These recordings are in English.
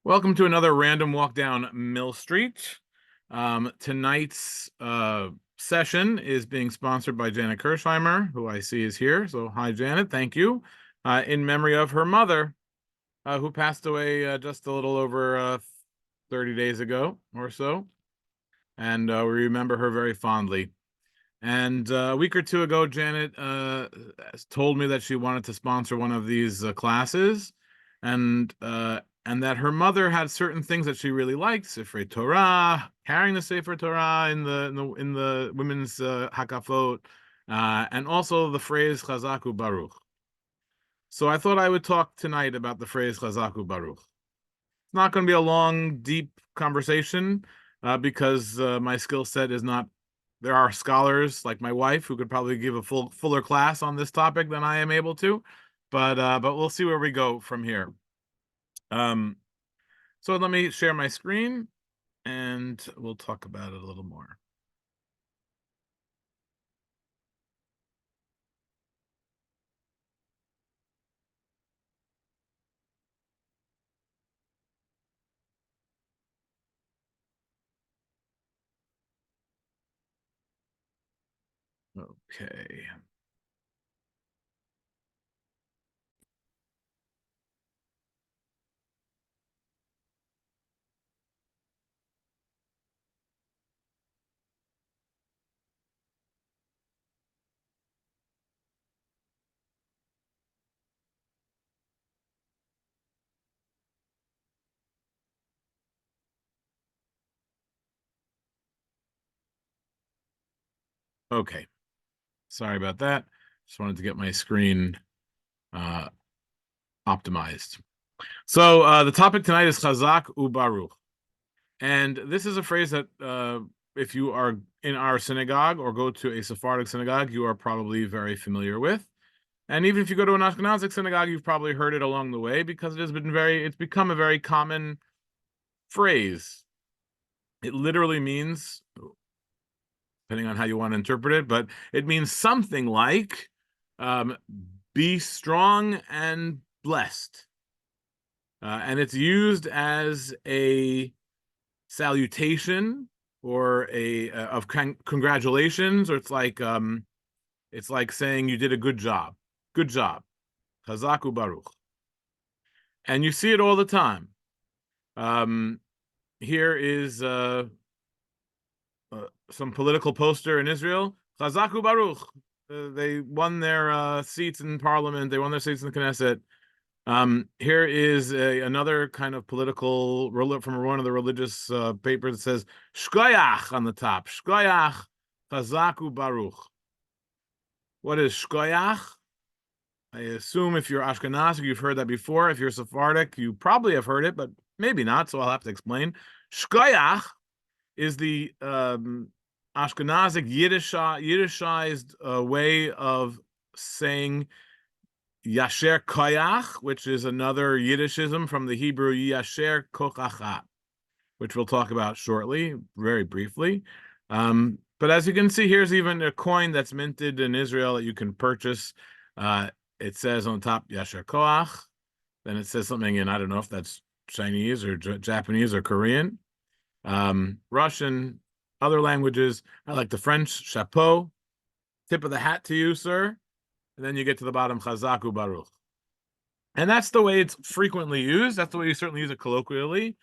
Welcome to another random walk down Mill Street. Tonight's session is being sponsored by Janet Kirshheimer, who I see is here. So, hi, Janet. Thank you. In memory of her mother, who passed away just a little over 30 days ago or so. And we remember her very fondly. And a week or two ago, Janet told me that she wanted to sponsor one of these classes, and that her mother had certain things that she really liked: Sefer Torah, carrying the Sefer Torah in the women's hakafot, and also the phrase Hazaq uBarukh. So I thought I would talk tonight about the phrase Hazaq uBarukh. It's not going to be a long, deep conversation because my skill set is not. There are scholars like my wife who could probably give a fuller class on this topic than I am able to, but we'll see where we go from here. So let me share my screen, and we'll talk about it a little more. Okay. Okay. Sorry about that. Just wanted to get my screen optimized. So the topic tonight is Hazaq uBarukh. And this is a phrase that if you are in our synagogue or go to a Sephardic synagogue, you are probably very familiar with. And even if you go to an Ashkenazic synagogue, you've probably heard it along the way because it's become a very common phrase. It literally means, depending on how you want to interpret it, but it means something like be strong and blessed. And it's used as a salutation or of congratulations, or it's like saying you did a good job. Good job. Hazaq uBarukh. And you see it all the time. Here is some political poster in Israel. Hazaq uBarukh. They won their seats in parliament. They won their seats in the Knesset. Here is another kind of political from one of the religious papers that says Shkoyach on the top. Shkoyach, Hazaq uBarukh. What is Shkoyach? I assume if you're Ashkenazi, you've heard that before. If you're Sephardic, you probably have heard it, but maybe not, so I'll have to explain. Shkoyach is the Ashkenazic Yiddishized way of saying Yasher Koyach, which is another Yiddishism from the Hebrew Yasher Kochacha, which we'll talk about shortly, very briefly. But as you can see, here's even a coin that's minted in Israel that you can purchase. It says on top Yasher Koach. Then it says something in, I don't know if that's Chinese or Japanese or Korean, Russian, other languages. I like the French, chapeau. Tip of the hat to you, sir. And then you get to the bottom, Hazaq uBarukh. And that's the way it's frequently used. That's the way you certainly use it colloquially.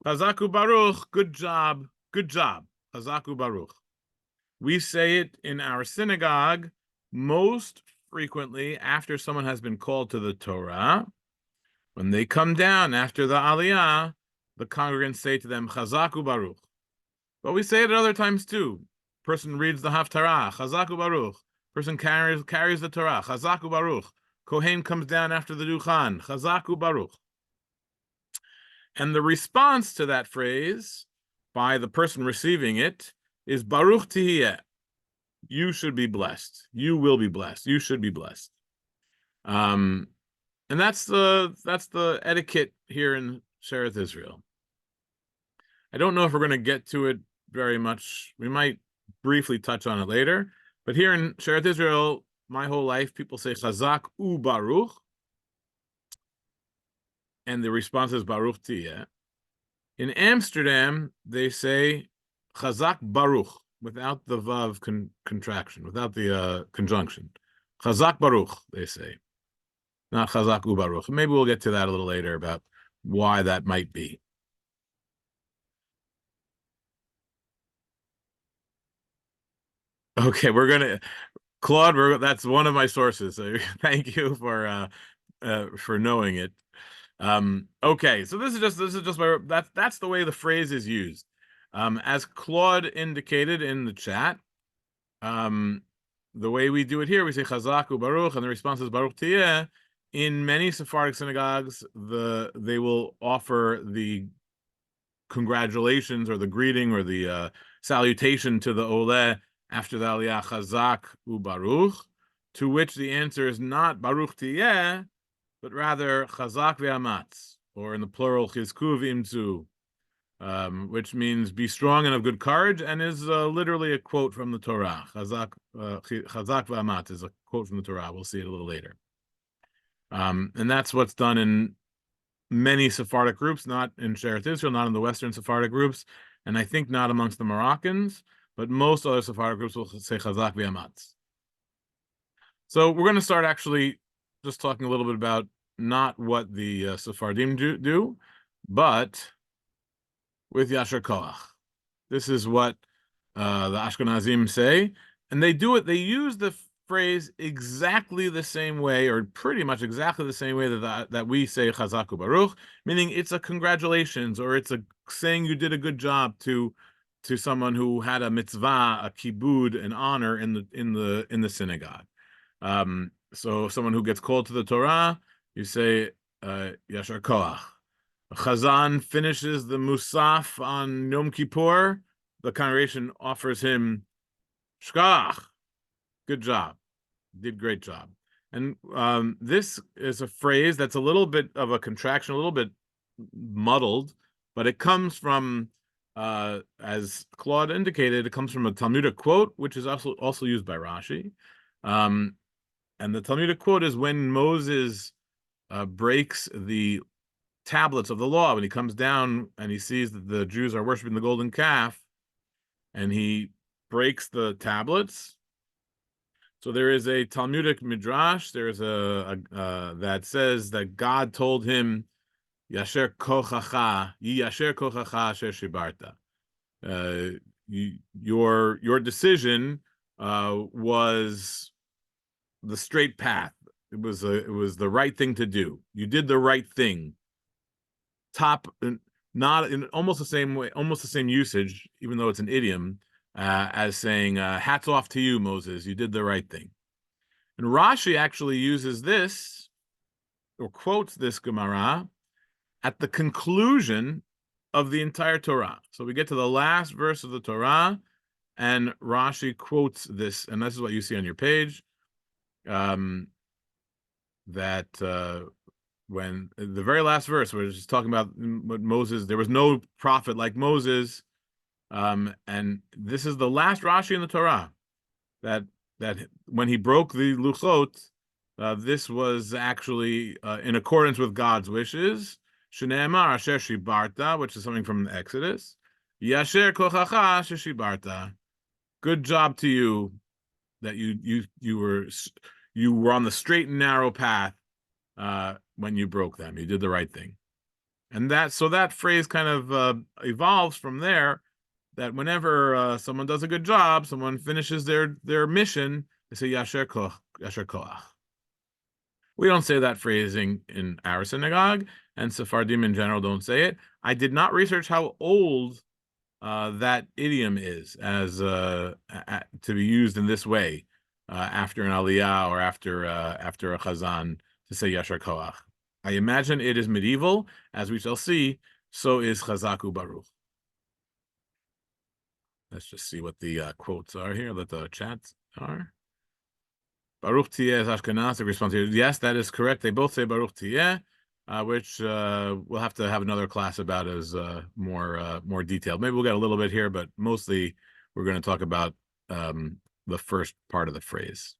Hazaq uBarukh, good job, good job. Hazaq uBarukh. We say it in our synagogue most frequently after someone has been called to the Torah. When they come down after the Aliyah, the congregants say to them, Hazaq uBarukh. But we say it at other times too. Person reads the Haftarah, Hazaq uBarukh. Person carries the Torah, Hazaq uBarukh. Kohen comes down after the Duchan, Hazaq uBarukh. And the response to that phrase by the person receiving it is Baruch Tihiyeh. You should be blessed. You will be blessed. You should be blessed. And that's the etiquette here in Sheretz Israel. I don't know if we're going to get to it very much. We might briefly touch on it later. But here in Sheretz Israel, my whole life, people say Hazaq uBarukh. And the response is Baruch Tiyeh. In Amsterdam, they say Hazaq Baruch without the vav contraction, without the conjunction. Hazaq Baruch, they say, not Hazaq uBarukh. Maybe we'll get to that a little later about why that might be. Okay, Claude. That's one of my sources. So thank you for knowing it. Okay, so this is just where that's the way the phrase is used. As Claude indicated in the chat, the way we do it here, we say Chazak uBaruch, and the response is Baruch Tiyeh. In many Sephardic synagogues, they will offer the congratulations or the greeting or the salutation to the Oleh after the Aliyah Chazak uBaruch, to which the answer is not Baruch Tiyeh, but rather Chazak ve'amatz, or in the plural Chizku v'imtzu, which means be strong and of good courage, and is literally a quote from the Torah. Chazak ve'amatz is a quote from the Torah. We'll see it a little later. And that's what's done in many Sephardic groups, not in Sheretz Israel, not in the Western Sephardic groups, and I think not amongst the Moroccans, but most other Sephardic groups will say Chazak ve'amatz. So we're going to start actually just talking a little bit about not what the Sephardim do, but with Yasher Koach. This is what the Ashkenazim say, and they do it. They use the phrase exactly the same way, or pretty much exactly the same way that we say Chazak uBaruch, meaning it's a congratulations, or it's a saying you did a good job to someone who had a mitzvah, a kibud, an honor in the synagogue. So someone who gets called to the Torah, you say Yashar Koach. Chazan finishes the Musaf on Yom Kippur. The congregation offers him Shkach. Good job. Did great job. And this is a phrase that's a little bit of a contraction, a little bit muddled, but it comes from, as Claude indicated, it comes from a Talmudic quote, which is also used by Rashi. And the Talmudic quote is when Moses breaks the tablets of the law, when he comes down and he sees that the Jews are worshiping the golden calf, and he breaks the tablets. So there is a Talmudic midrash. There is a that says that God told him, "Yasher kochacha, yasher kochacha asher shibarta." Your decision was the straight path. It was the right thing to do. You did the right thing. Not in almost the same way, almost the same usage, even though it's an idiom, as saying, hats off to you, Moses, you did the right thing. And Rashi actually uses this, or quotes this Gemara, at the conclusion of the entire Torah. So we get to the last verse of the Torah, and Rashi quotes this, and this is what you see on your page, that when the very last verse, we're just talking about what Moses, there was no prophet like Moses, and this is the last Rashi in the Torah, that when he broke the luchot, this was actually in accordance with God's wishes. Shneimar asher shibarta, which is something from the Exodus. Yasher kochacha asher shibarta. Good job to you that you were on the straight and narrow path when you broke them. You did the right thing. And that phrase kind of evolves from there, that whenever someone does a good job, someone finishes their mission, they say Yasher Koach. We don't say that phrasing in our synagogue, and Sephardim in general don't say it. I did not research how old that idiom is as to be used in this way after an aliyah or after a chazan to say Yashar Koach. I imagine it is medieval, as we shall see. So is Chazak uBaruch. Let's just see what the quotes are here, what the chats are. Baruch Tiyeh is Ashkenazic response here. Yes, that is correct. They both say Baruch Tiyeh, which we'll have to have another class about as more detailed. Maybe we'll get a little bit here, but mostly we're going to talk about the first part of the phrase.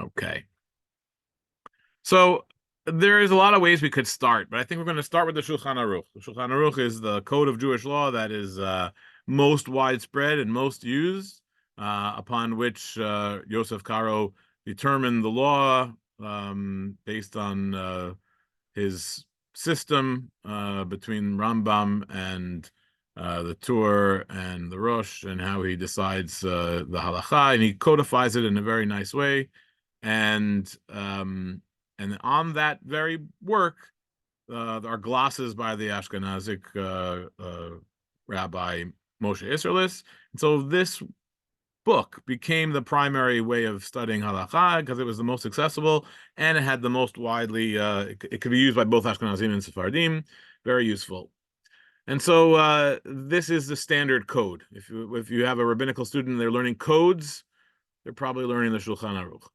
Okay. So There is a lot of ways we could start, but I think we're going to start with the Shulchan Aruch. The Shulchan Aruch is the code of Jewish law that is most widespread and most used, upon which Yosef Karo determined the law based on his system between Rambam and the Tur and the Rosh, and how he decides the halacha, and he codifies it in a very nice way. And on that very work are glosses by the Ashkenazic Rabbi Moshe Isserlis. And so this book became the primary way of studying halacha because it was the most accessible and it had the most widely, it could be used by both Ashkenazim and Sephardim, very useful. And so this is the standard code. If you have a rabbinical student and they're learning codes, they're probably learning the Shulchan Aruch.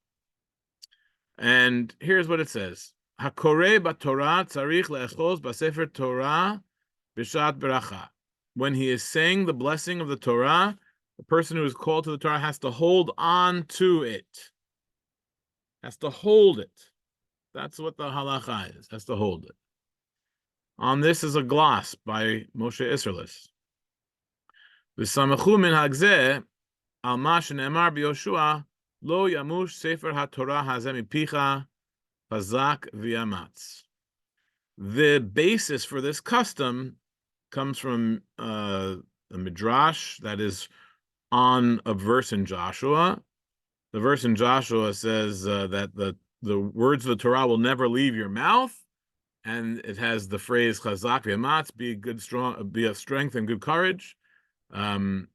And here's what it says: Hakoreh b'Torah tzarich le'echoz b'sefer Torah b'shat beracha. When he is saying the blessing of the Torah, the person who is called to the Torah has to hold on to it. Has to hold it. That's what the halacha is. Has to hold it. On this is a gloss by Moshe Isserlis. V'samechu min hagzeh al ma shene'emar b'Yoshua lo yamush sefer haTorah hazeh mipicha Hazaq v'yamatz. The basis for this custom comes from a midrash that is on a verse in Joshua. The verse in Joshua says that the words of the Torah will never leave your mouth, and it has the phrase Hazaq v'yamatz, be of strength and good courage. And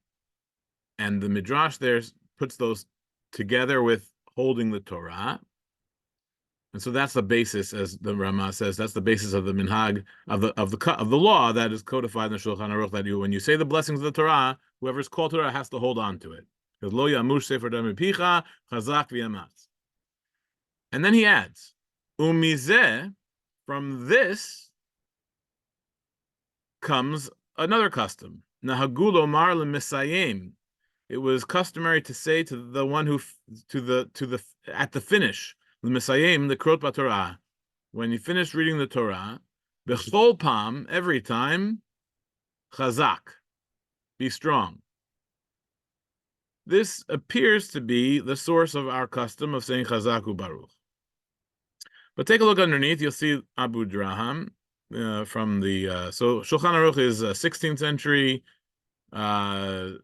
the midrash there puts those together with holding the Torah. And so that's the basis, as the Rama says, that's the basis of the minhag of the law that is codified in the Shulchan Aruch, that when you say the blessings of the Torah, whoever's called Torah has to hold on to it. Because lo yamush sefer Torah mipicha Hazaq v'yamatz. And then he adds, umizeh, from this comes another custom. Nahagu lomar lemisayim. It was customary to say to the one who at the finish, the Misayim, the Krot B'Torah, when you finish reading the Torah, B'chol Pam, every time, Hazak, be strong. This appears to be the source of our custom of saying Hazaq uBarukh. But take a look underneath, you'll see Abu Draham from the, so Shulchan Aruch is 16th century, Tzfat,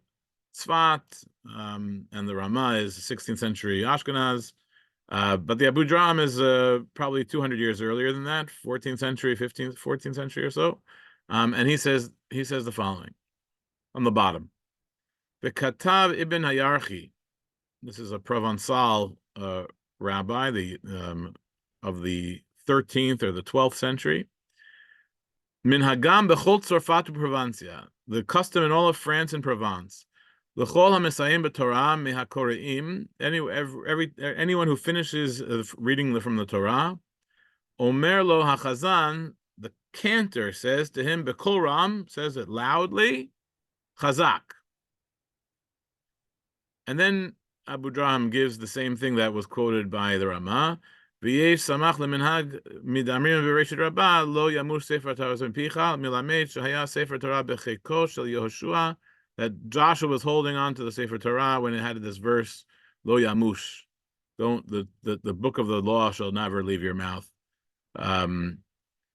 and the Rama is 16th century Ashkenaz. But the Abu Draham is probably 200 years earlier than that, 14th century, 14th century or so. And he says the following on the bottom. The Katav Ibn Hayarchi, this is a Provençal rabbi of the 13th or the 12th century. Minhagam bechol Tzorfat u'Provencia, the custom in all of France and Provence. L'chol ha'mesayim b'Torah mehakoreim, anyone who finishes reading from the Torah, Omer lo hachazan, the cantor says to him, b'kol ram, says it loudly, Hazak. And then Abu Draham gives the same thing that was quoted by the Rama. V'yesh samach leminhag midamrim v'reshit rabbah lo yamush sefer Torah mipicha milamed shehaya sefer Torah b'cheko shel Yehoshua, that Joshua was holding on to the Sefer Torah when it had this verse, Lo Yamush, the book of the law shall never leave your mouth. And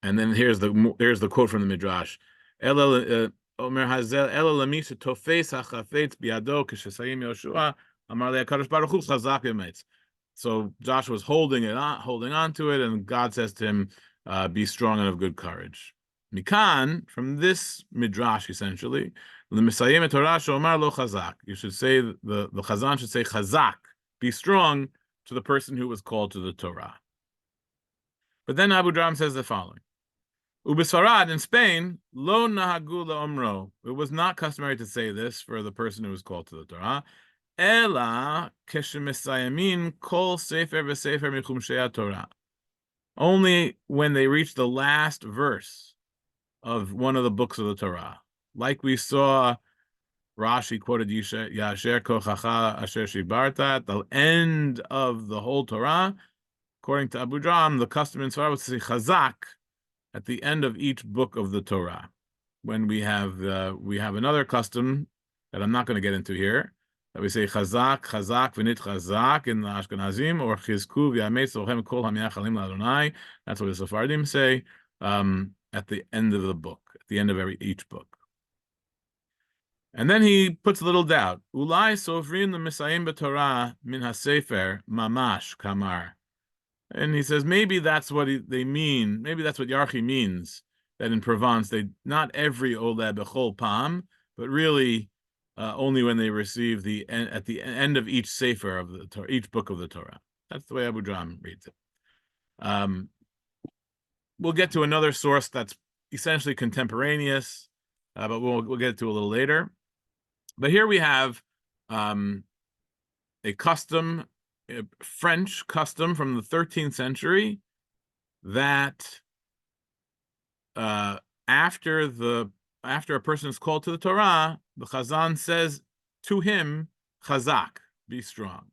then here's the quote from the Midrash. Omer Hazel Ela Lamisha Tofes HaChafetz Biado K'Shesayim Yoshua Amar LeHakadosh Baruch Hu Chazak Yametz. So Joshua was holding on to it, and God says to him, be strong and of good courage. Mikan, from this Midrash essentially, you should say the Chazan should say Hazak, be strong, to the person who was called to the Torah. But then Abu Draham says the following: Ubisfarad, in Spain, lo nahagu omro. It was not customary to say this for the person who was called to the Torah. Ela keshemisayamin kol sefer v'sefer michumshei Torah. Only when they reach the last verse of one of the books of the Torah. Like we saw, Rashi quoted Yasher Kochacha Asher Shibarta at the end of the whole Torah. according to Abu Dram, the custom in Svarah was to say Hazaq at the end of each book of the Torah. When we have another custom that I'm not going to get into here, that we say Hazaq, Hazaq, V'nit Hazaq in the Ashkenazim, or Chizku v'yametz lochem kol hamiachalim la'Adonai. That's what the Sephardim say at the end of the book, at the end of each book. And then he puts a little doubt. Ulai sofrin the Misayim b'Torah min hasefer mamash kamar. And he says maybe that's what they mean. Maybe that's what Yarchi means. That in Provence, not every Oleh b'chol pam, but really only when they receive at the end of each sefer of the Torah, each book of the Torah. That's the way Abu Dram reads it. We'll get to another source that's essentially contemporaneous, but we'll get to a little later. But here we have a custom, a French custom from the 13th century that after a person is called to the Torah, the Chazan says to him, Hazaq, be strong.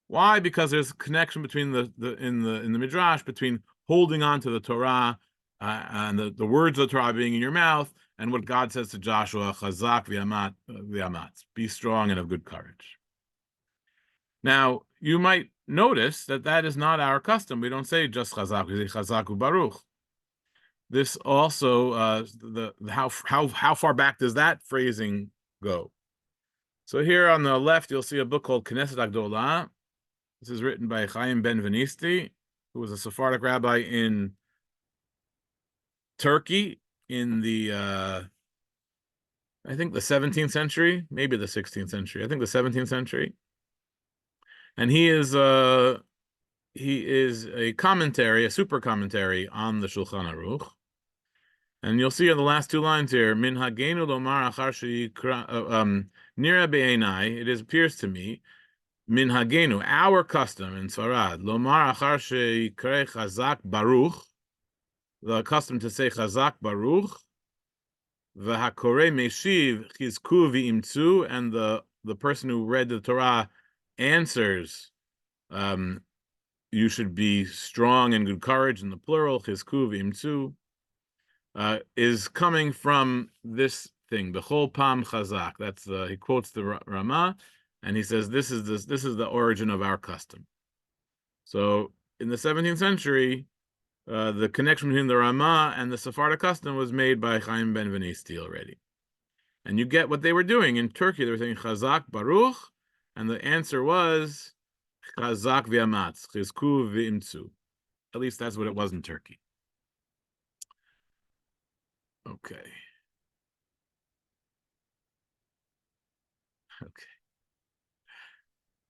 Why? Because there's a connection between in the Midrash between holding on to the Torah and the words of the Torah being in your mouth, and what God says to Joshua, Hazaq v'yamatz, be strong and of good courage. Now, you might notice that is not our custom. We don't say just Hazaq, we say Hazaq uBarukh. This also, how far back does that phrasing go? So here on the left, you'll see a book called Knesset Agdolah. This is written by Chaim Ben Venisti, who was a Sephardic rabbi in Turkey in the, I think the 17th century, maybe the 16th century. I think the 17th century. And he is a commentary, a super commentary on the Shulchan Aruch. And you'll see on the last two lines here, Min hagenu lomar achar nira be'enai, it appears to me, Min hagenu, our custom in Sfarad, lomar achar she'yikrei Hazaq Baruch, the custom to say Hazaq Baruch, v'hakore meshiv chizku v'imtzu, and the person who read the Torah answers, you should be strong and good courage in the plural, chizku v'imtzu, is coming from this thing, B'chol Pam Hazaq. That's he quotes the Ramah, and he says this is the origin of our custom. So in the 17th century, the connection between the Ramah and the Sephardic custom was made by Chaim Ben Venisti already. And you get what they were doing in Turkey. They were saying Hazaq Baruch, and the answer was Hazaq v'yamatz, Chizku v'imtzu. At least that's what it was in Turkey. Okay.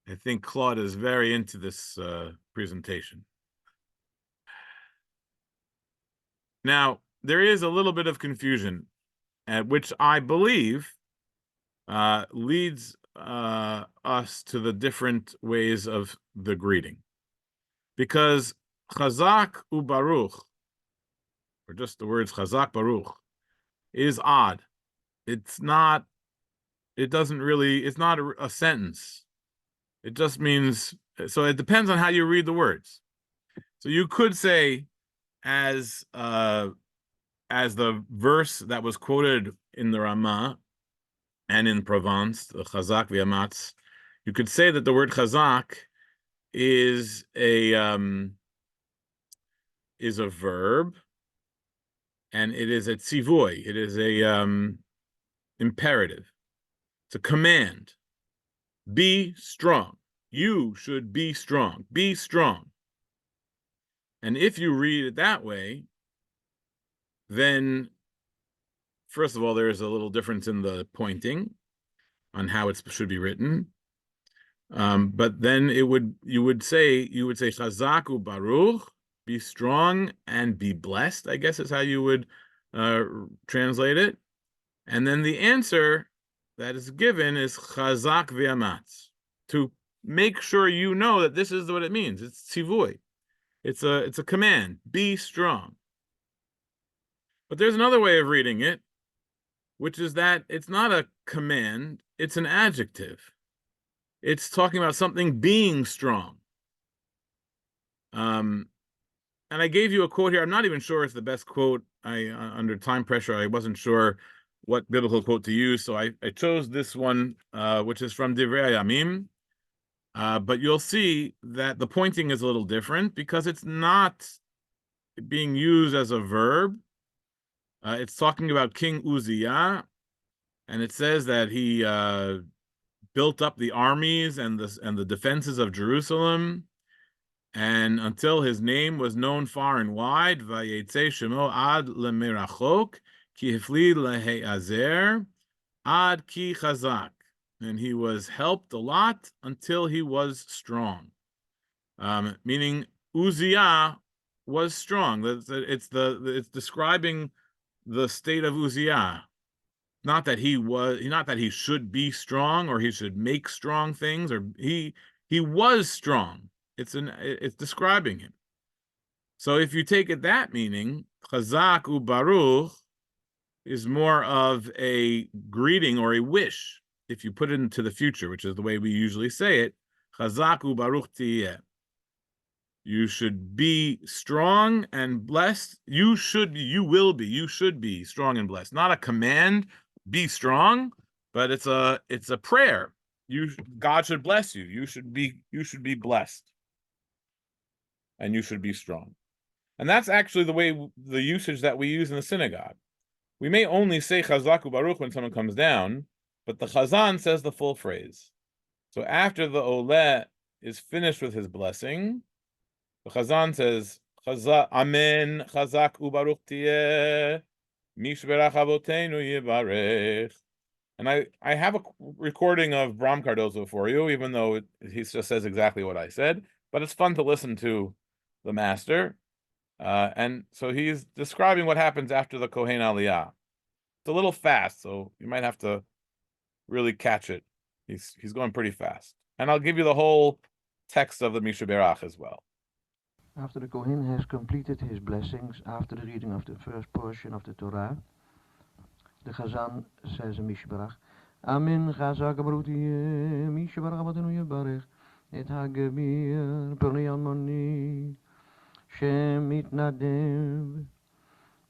I think Claude is very into this presentation. Now, there is a little bit of confusion, which I believe leads us to the different ways of the greeting. Because Hazaq uBarukh, or just the words Hazaq Baruch, is odd. It's not a sentence. It just means, so it depends on how you read the words. So you could say, as the verse that was quoted in the Ramah and in Provence, the Hazaq v'yamatz, you could say that the word Hazaq is a verb, and it is a tzivoy. It is a imperative. It's a command. Be strong. You should be strong. Be strong. And if you read it that way, then first of all, there is a little difference in the pointing on how it should be written. But then you would say Hazaq uBarukh, be strong and be blessed, I guess is how you would translate it. And then the answer that is given is Hazaq v'yamatz, to make sure you know that this is what it means. It's tzivoy. It's a command. Be strong. But there's another way of reading it, which is that it's not a command, it's an adjective. It's talking about something being strong. And I gave you a quote here. I'm not even sure it's the best quote. Under time pressure, I wasn't sure what biblical quote to use, so I chose this one, which is from Divrei Yamim. But you'll see that the pointing is a little different because it's not being used as a verb. It's talking about King Uzziah, and it says that he built up the armies and the defenses of Jerusalem, and until his name was known far and wide, Vayetze Shemo ad lemerachok ki hifli leheazer ad ki chazak, and he was helped a lot until he was strong. Meaning Uzziah was strong. It's describing the state of Uzziah. Not that he should be strong or he should make strong things, or he was strong. It's describing him. So if you take it that meaning, Hazaq uBarukh is more of a greeting or a wish. If you put it into the future, which is the way we usually say it, Hazaq uBarukh tiyeh. You should be strong and blessed. You should be strong and blessed. Not a command, be strong, but it's a prayer. God should bless you. You should be blessed. And you should be strong. And that's actually the usage that we use in the synagogue. We may only say Hazaq uBarukh when someone comes down, but the Chazan says the full phrase. So after the Oleh is finished with his blessing, the Chazan says, Amen, Hazaq uBarukh tiyeh, Mishberach Avoteinu Yibarech. And I have a recording of Bram Cardozo for you, even though he just says exactly what I said, but it's fun to listen to the master. And so he's describing what happens after the Kohen Aliyah. It's a little fast, so you might have to really catch it. He's going pretty fast. And I'll give you the whole text of the Misha Berach as well. After the Kohen has completed his blessings, after the reading of the first portion of the Torah, the Chazan says in Mishbarach, Amen, Chazak Abruti, Mishbarach Abatenu Yibarech, Et HaGebir, Perli Almoni, Shem Mitnadev,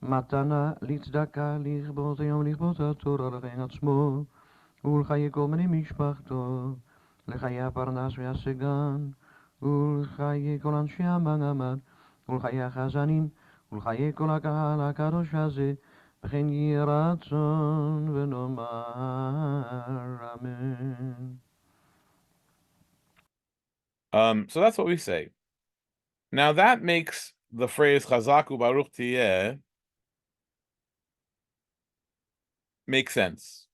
Matana, Litzdaka, Lichbot, Yom Lichbot HaTorah, Lechein Atzmo, Ulchaye Kol Bnei Mishpachto, Lechaye Parnas Ve'asegan, ולחיי כל אנשי המעמד, ולחיי החזנים, ולחיי כל הקהל הקדוש הזה, וכן יהי רצון ונאמר אמן. So that's what we say. Now that makes the phrase Hazaq uBarukh tiyeh make sense.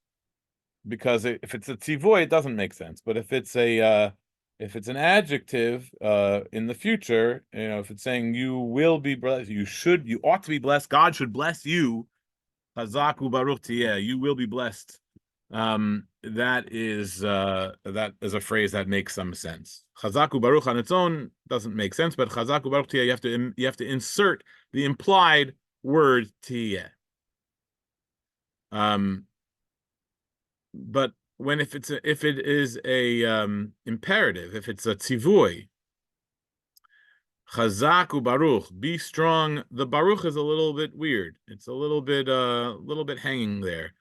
Because if it's a tzivoy, it doesn't make sense. But if it's an adjective in the future, if it's saying you will be blessed, you ought to be blessed, God should bless you, Hazaq uBarukh tiyeh, you will be blessed. That is a phrase that makes some sense. Hazaq uBarukh on its own doesn't make sense, but Hazaq uBarukh tiyeh, you have to insert the implied word tiyeh. But if it is a imperative, if it's a tzivui, Hazaq uBarukh, be strong. The baruch is a little bit weird. It's a little bit hanging there.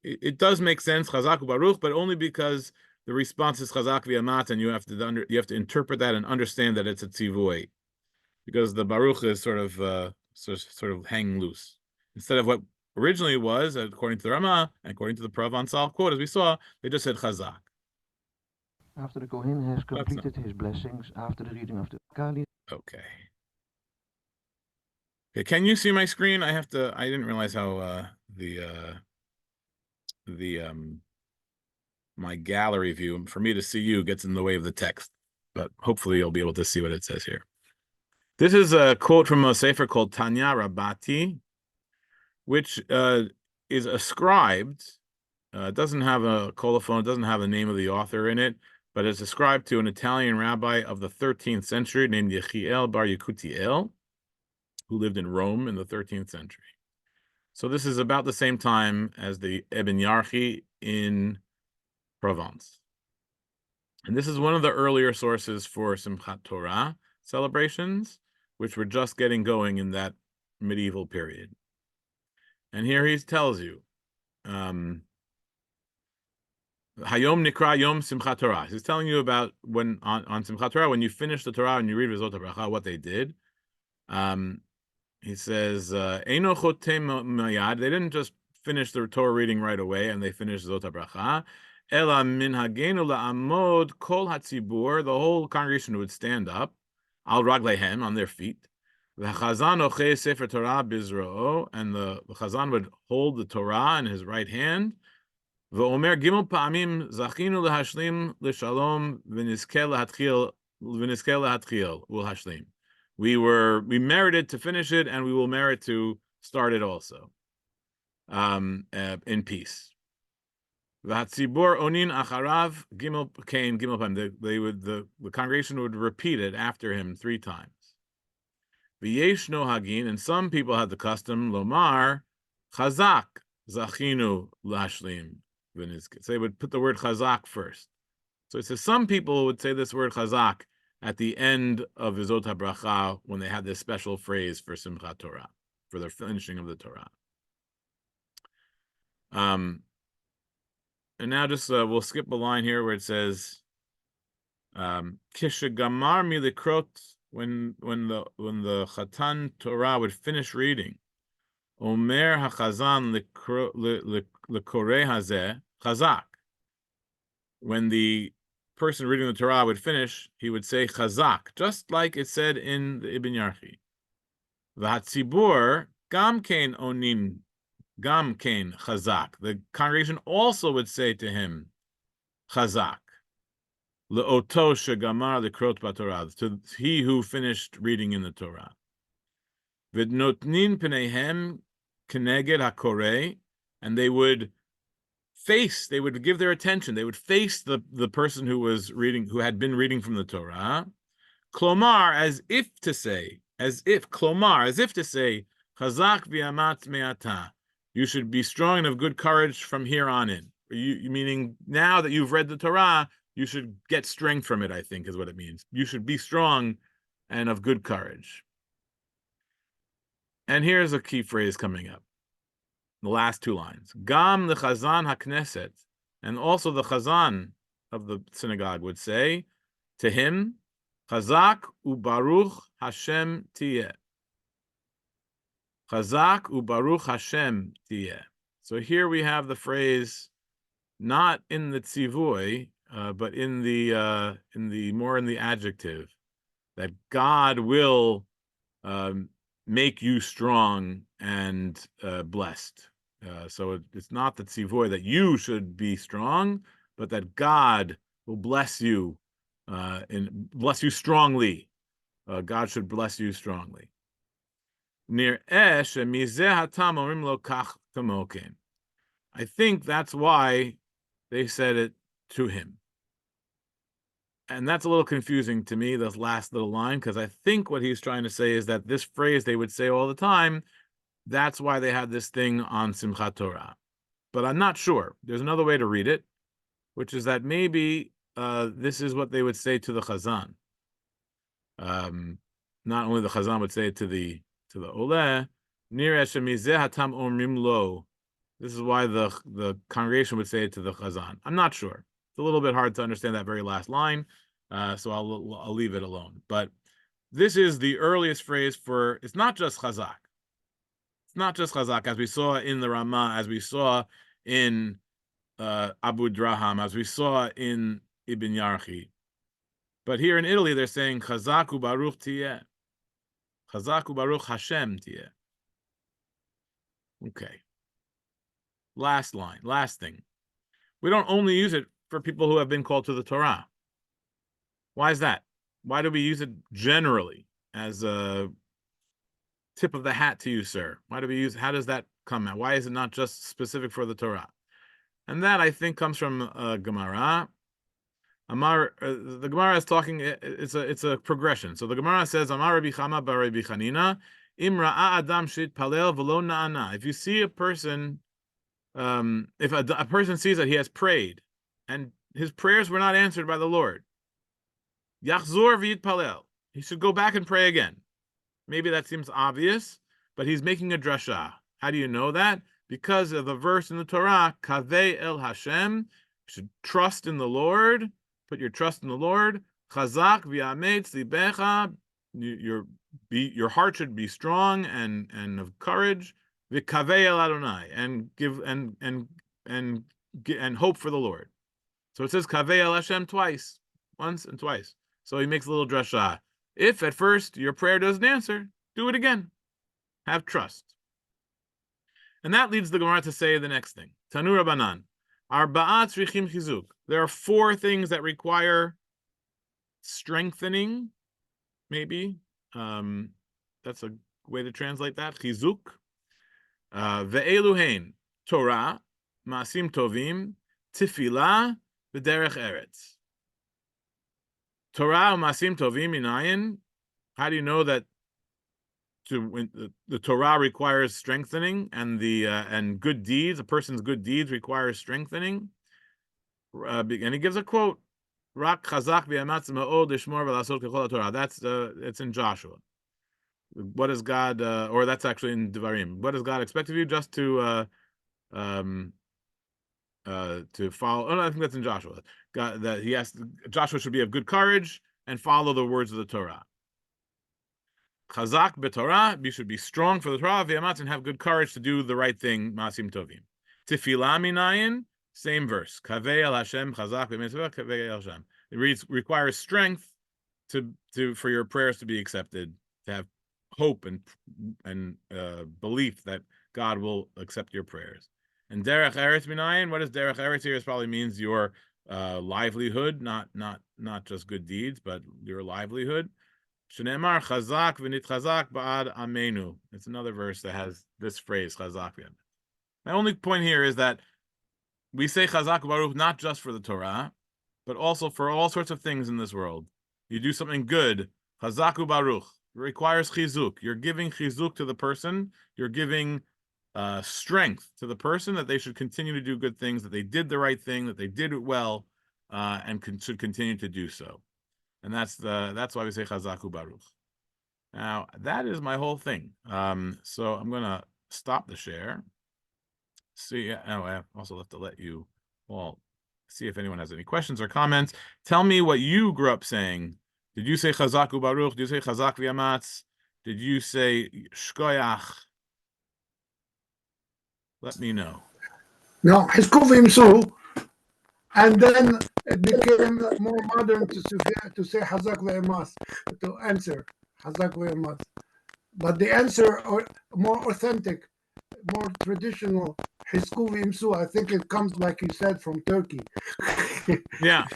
It does make sense, Hazaq uBarukh, but only because the response is Hazaq v'amat, and you have to interpret that and understand that it's a tzivui, because the baruch is sort of hanging loose instead of what originally it was, according to the Rama and according to the Provençal quote, as we saw, they just said Hazaq. After the Kohen has completed his blessings, after the reading of the Kali. Okay. Can you see my screen? I didn't realize how my gallery view, for me to see you, gets in the way of the text, but hopefully you'll be able to see what it says here. This is a quote from a sefer called Tanya Rabbati, which is ascribed, it doesn't have a colophon, it doesn't have the name of the author in it, but it's ascribed to an Italian rabbi of the 13th century named Yechiel Bar Yekutiel, who lived in Rome in the 13th century. So this is about the same time as the Eben Yarchi in Provence. And this is one of the earlier sources for Simchat Torah celebrations, which were just getting going in that medieval period. And here he tells you, Hayom Nikra Yom Simchat Torah. He's telling you about when on Simchat Torah, when you finish the Torah and you read V'zot HaBracha, what they did. He says, Eino Chotem Mayad. They didn't just finish the Torah reading right away, and they finished Zot HaBracha. Ela minhagenu la'amod kol hatzibur. The whole congregation would stand up, al raglehem, on their feet. The Chazan ochei sefer Torah bizro'o, and the Chazan would hold the Torah in his right hand. V'omer gimel pa'amim zachinu lehashlim l'shalom v'nizke lehatchil u'hashlim. We merited to finish it, and we will merit to start it also, in peace. V'hatzibur onin acharav gimel kain gimel pam. The congregation would repeat it after him 3 times. V'yesh nohagin, and some people had the custom lomar Hazaq zachinu lahashlim v'nizke. So they would put the word Hazaq first. So it says some people would say this word Hazaq at the end of V'zot HaBracha when they had this special phrase for Simchat Torah, for the finishing of the Torah. And now just we'll skip a line here where it says, Kishagamar milikrot, when the Chatan Torah would finish reading, Omer HaChazan lekoreh hazeh Hazaq. When the person reading the Torah would finish, he would say Hazaq, just like it said in the Ibn Yarchi. V'hatzibur gam kein onin gam kein Hazaq. The congregation also would say to him Hazaq. Le'oto shegamar lekrot b'Torah, to he who finished reading in the Torah. V'notnin pneihem keneged hakoreh, and they would give their attention, they would face the person who was reading, who had been reading from the Torah. Klomar, as if to say, Hazak v'amat me'ata. You should be strong and of good courage from here on in. Meaning, now that you've read the Torah, you should get strength from it, I think is what it means. You should be strong and of good courage. And here's a key phrase coming up. The last 2 lines. Gam lechazan hakneset, and also the chazan of the synagogue would say to him, Hazaq uBarukh Hashem tiyeh. Hazaq uBarukh Hashem tiyeh. So here we have the phrase, not in the tzivui, but in the more in the adjective, that God will make you strong and blessed. So it's not the tzivui that you should be strong, but that God will bless you and bless you strongly. God should bless you strongly. I think that's why they said it to him. And that's a little confusing to me, this last little line, because I think what he's trying to say is that this phrase they would say all the time, that's why they had this thing on Simchat Torah. But I'm not sure. There's another way to read it, which is that maybe this is what they would say to the Chazan. Not only the Chazan would say it to the Oleh, this is why the congregation would say it to the Chazan. I'm not sure. It's a little bit hard to understand that very last line, so I'll leave it alone. But this is the earliest phrase for, it's not just Hazaq. It's not just Hazaq, as we saw in the Ramah, as we saw in Abu Draham, as we saw in Ibn Yarchi. But here in Italy, they're saying Hazaq uBarukh tiyeh. Hazaq uBarukh Hashem tiyeh. Okay. Last line, last thing. We don't only use it for people who have been called to the Torah. Why is that? Why do we use it generally as a tip of the hat to you, sir? Why do we use? How does that come out? Why is it not just specific for the Torah? And that, I think, comes from Gemara. The Gemara is talking. It's a progression. So the Gemara says, Amar Rabbi Chama bar Rabbi Chanina, Im ra'a adam shit palel v'lo na'ana. If you see a person, if a person sees that he has prayed and his prayers were not answered by the Lord. Yachzor v'yitpalel. He should go back and pray again. Maybe that seems obvious, but he's making a drasha. How do you know that? Because of the verse in the Torah, Kaveh el Hashem. You should trust in the Lord. Put your trust in the Lord. Hazaq v'yametz libecha. Your heart should be strong and of courage. V'kaveh el Adonai, and give and hope for the Lord. So it says Kaveh el Hashem twice, once and twice. So he makes a little drasha. If at first your prayer doesn't answer, do it again. Have trust. And that leads the Gemara to say the next thing. Tanu Rabbanan. Arba'at tzrichim chizuk. There are 4 things that require strengthening, maybe. That's a way to translate that. Chizuk. Ve'eluhein. Torah. Ma'asim tovim. Tefillah. V'derech eretz. Torah Ma'asim Tovim Minayin. How do you know that the Torah requires strengthening and and good deeds? A person's good deeds requires strengthening. And he gives a quote: "Rak Hazaq v'yamatz ma'od lishmor v'lasot kechol Torah." That's it's in Joshua. What does God, or that's actually in Devarim? What does God expect of you? Just to follow. Oh no, I think that's in Joshua. God, that he asked Joshua should be of good courage and follow the words of the Torah. Chazak b'Torah, you should be strong for the Torah, v'yamatz, and have good courage to do the right thing. Masim tovim. Tefillah minayin, same verse. Kaveh el Hashem, chazak v'mitzvah, kaveh el Hashem. It requires strength for your prayers to be accepted, to have hope and belief that God will accept your prayers. And derech eretz minayin, what is derech eretz here? It probably means your livelihood, not just good deeds, but your livelihood. Shneimar chazak v'nit chazak ba'ad amenu. It's another verse that has this phrase chazak. My only point here is that we say chazak uBarukh not just for the Torah, but also for all sorts of things in this world. You do something good, chazak uBarukh. It requires chizuk. You're giving chizuk to the person. You're giving strength to the person that they should continue to do good things, that they did the right thing, that they did it well, and should continue to do so. And that's why we say Hazaq uBarukh. Now that is my whole thing. So I'm gonna stop the share. See, I also have to let you all see if anyone has any questions or comments. Tell me what you grew up saying. Did you say Hazaq uBarukh? Did you say Hazaq v'yamatz? Did you say Shkoyach? Let me know. No, Hiskov Imsu, and then it became more modern to say Hazaq ve'emas, to answer Hazaq ve'emas. But the answer, or more authentic, more traditional, Hiskov Imsu, I think it comes, like you said, from Turkey. Yeah.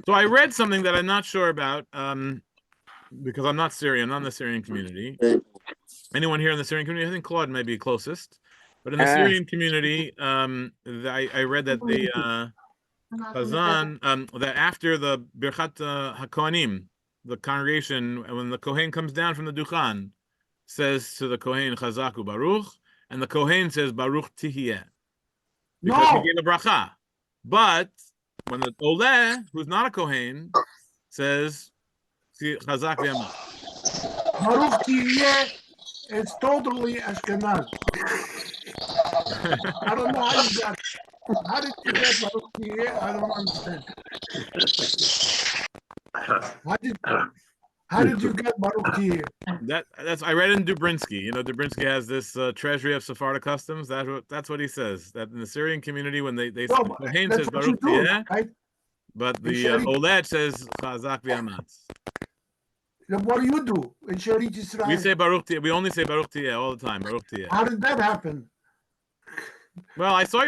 So I read something that I'm not sure about, because I'm not Syrian, I'm not in the Syrian community. Anyone here in the Syrian community? I think Claude may be closest. But in the Syrian community, I read that the Chazan, that after the Birchat HaKohanim, the congregation, when the Kohen comes down from the Duchan, says to the Kohen, Hazaq uBarukh, and the Kohen says, Baruch Tihiyeh. Because he gave a bracha. But when the Oleh, who's not a Kohen, says, Hazaq v'yamatz. Baruch Tihiyeh is totally Ashkenaz. I don't know how you got it. How did you get Baruch Tihiyeh? I don't understand. How did you get Baruch Tihiyeh? I read in Dubrinsky. You know, Dubrinsky has this treasury of Sephardic customs. That's what he says. That in the Syrian community, when the Kohen says Baruch Tihiyeh, right? But the Oled says Hazaq v'yamatz. What do you do in Sharit Israel? We say Baruch Tihiyeh. We only say Baruch Tihiyeh all the time. Baruch Tihiyeh. How did that happen? Well, I showed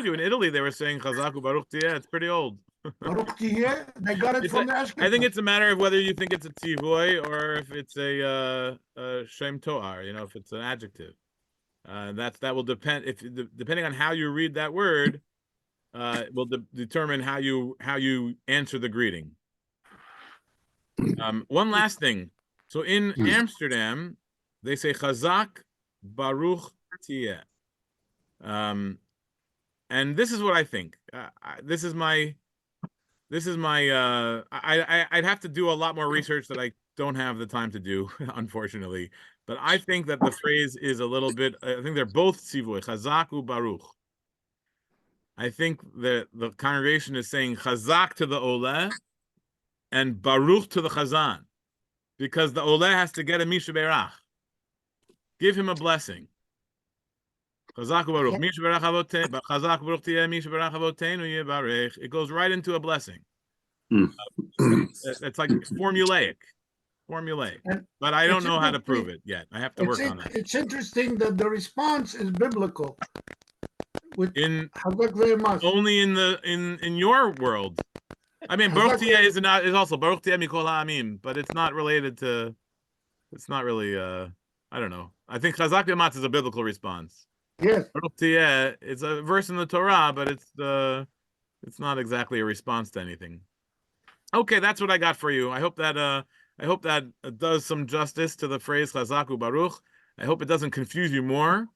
you in Italy. They were saying Hazaq uBarukh Tihiyeh. It's pretty old. Baruch Tihiyeh. They got it from the Ashkenaz. I think it's a matter of whether you think it's a tivoy or if it's a shem toar. You know, if it's an adjective. That will depend. Depending on how you read that word, will determine how you answer the greeting. One last thing. So in Amsterdam, they say Hazaq Baruch Tihiyeh. And this is what I think. This is my this is my I'd have to do a lot more research that I don't have the time to do, unfortunately. But I think that the phrase is a little bit. I think they're both tzivui, Hazaq uBarukh. I think that the congregation is saying Hazaq to the Oleh and Baruch to the Chazan, because the Oleh has to get a Misha Berach. Give him a blessing. Hazaq uBarukh. Misha Berach avoteinu. Hazaq uBarukh tieh Misha Berach avoteinu yivarech. It goes right into a blessing. It's like formulaic. But I don't know how to prove it yet. I have to work on that. It's interesting that the response is biblical. In Hazaq ve'emas. only in your world. I mean, Baruch Tieh is also Baruch Tieh Mikol Ha'amim, but it's not related to. It's not really. I don't know. I think Hazaq ve'emas is a biblical response. Yes. Baruch Tieh, it's a verse in the Torah, but it's not exactly a response to anything. Okay, that's what I got for you. I hope that does some justice to the phrase Hazaq uBarukh. I hope it doesn't confuse you more.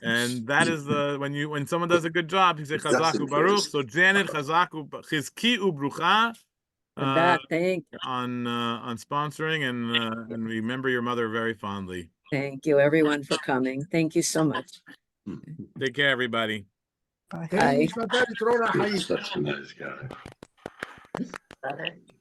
And that is when someone does a good job, you say Hazaq uBarukh. So Janet, Hazaq Chizki uBrucha Thank you. on sponsoring and remember your mother very fondly. Thank you, everyone, for coming. Thank you so much. Take care, everybody. Bye. Such a nice guy.